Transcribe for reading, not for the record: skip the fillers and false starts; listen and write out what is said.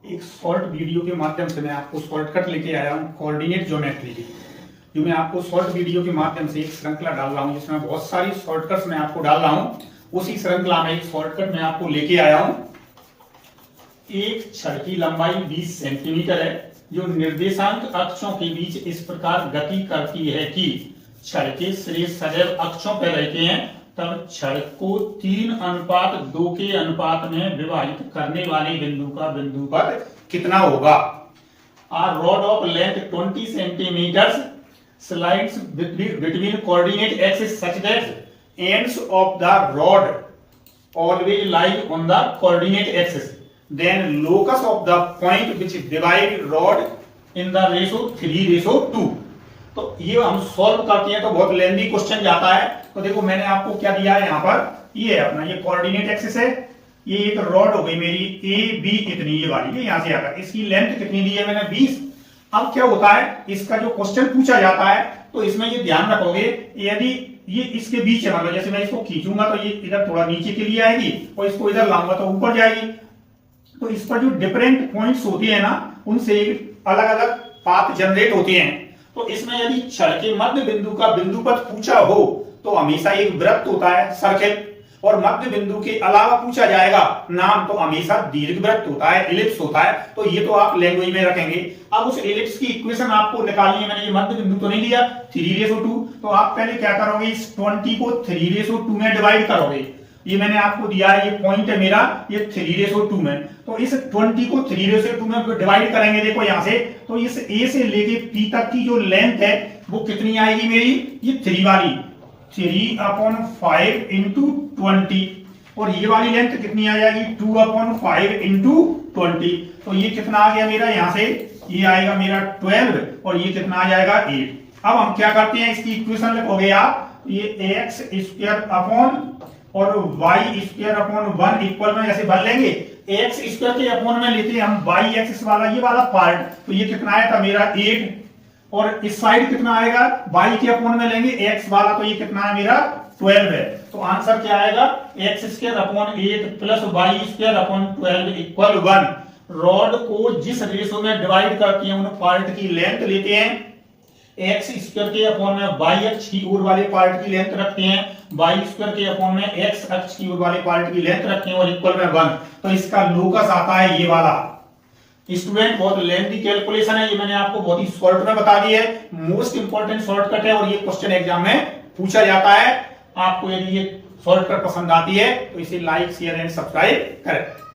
एक short video के माध्यम से मैं आपको शॉर्टकट लेके आया हूँ कोऑर्डिनेट ज्योमेट्री की। जो मैं आपको शॉर्ट वीडियो के माध्यम से एक श्रृंखला डाल रहा हूँ जिसमें बहुत सारी शॉर्टकट्स मैं आपको डाल रहा हूँ। उसी श्रृंखला में एक शॉर्टकट मैं आपको लेके आया हूँ। एक छड़ की लंबाई 20 सेंटीमीटर है जो निर्देशांक अक्षों के बीच इस प्रकार गति करती है कि छड़ के सिरे सदैव अक्षों पर रहते हैं, तब छड़ को 3:2 के अनुपात में विभाजित करने वाले बिंदु का बिंदुपथ कितना होगा। A rod of length 20 centimeters slides between coordinate axes such that ends of the rod always lie on the coordinate axis. Then locus of the point which divide rod in the ratio 3:2. तो ये हम solve करते हैं तो बहुत lengthy question जाता है। तो देखो मैंने आपको क्या दिया है यहाँ पर, ये है अपना ये कोऑर्डिनेट एक्सिस है। ये एक रॉड हो गई मेरी ए बी इतनी, ये वाली ये यहाँ से आता है। इसकी लेंथ कितनी दी है मैंने 20। अब क्या होता है, इसका जो क्वेश्चन पूछा जाता है तो इसमें ये ध्यान रखोगे, यदि ये इसके बीच है, मतलब जैसे मैं इसको खींचूंगा तो ये इधर थोड़ा नीचे के लिए आएगी और इसको इधर लाऊंगा तो ऊपर जाएगी। तो इस पर जो डिफरेंट पॉइंट्स होते हैं ना, उनसे अलग अलग पाथ जनरेट होते हैं। तो इसमें यदि छड़ के मध्य बिंदु का बिंदुपथ पूछा हो तो हमेशा एक वृत्त होता है सर्किल, और मध्य बिंदु के अलावा पूछा जाएगा नाम तो हमेशा दीर्घवृत्त होता है, एलिप्स होता है। तो ये तो आप लैंग्वेज में रखेंगे। अब उस एलिप्स की इक्वेशन आपको निकालनी है। मैंने ये मध्य बिंदु तो नहीं लिया 3:2, तो आप पहले क्या करोगे, इस 20 को 3:2 में डिवाइड करोगे। ये मैंने आपको दिया है, ये पॉइंट है मेरा, ये 3:2 में। तो इस 20 को 3:2 में डिवाइड करेंगे। देखो यहां से, तो इस ए से लेके पी तक की जो लेंथ है वो कितनी आएगी मेरी, ये 3 वाली 3/5 इंटू 20, और ये वाली लेंथ कितनी आ जाएगी 2/5 इंटू 20। तो ये कितना आ गया मेरा, यहां से ये आएगा मेरा 12 और ये कितना आ जाएगा 8। अब हम क्या करते हैं, इसकी इक्वेशन लिखोगे आप, ये एक्स स्क्वायर अपॉन और वाई स्क्वायर अपॉन 1 इक्वल में ऐसे भर लेंगे। एक्स स्क्वायर के अपॉन में लेते हैं हम वाई एक्सिस वाला ये वाला पार्ट, तो ये कितना आया था मेरा 8, और इस साइड कितना आएगा वाई के अपॉन में लेंगे एक्स वाला, तो ये कितना है मेरा 12 है। तो आंसर क्या आएगा, X square upon 8 plus Y square upon 12 equal 1। Rod को जिस रेशो में डिवाइड करते हैं उन पार्ट की लेंथ लेते हैं, एक्स स्क्वायर के अपॉन में वाई अक्ष की ओर वाले पार्ट की लेंथ रखते हैं, वाई स्क्वायर के अपॉन में एक्स अक्ष की ओर वाले पार्ट की लेंथ रखते हैं और इक्वल में 1। तो इसका लोकस आता है ये वाला। स्टूडेंट बहुत लेंथी कैलकुलेशन है, ये मैंने आपको बहुत ही शॉर्ट में बता दी है। मोस्ट इंपॉर्टेंट शॉर्टकट है और ये क्वेश्चन एग्जाम में पूछा जाता है। आपको यदि ये शॉर्टकट पसंद आती है तो इसे लाइक शेयर एंड सब्सक्राइब करें।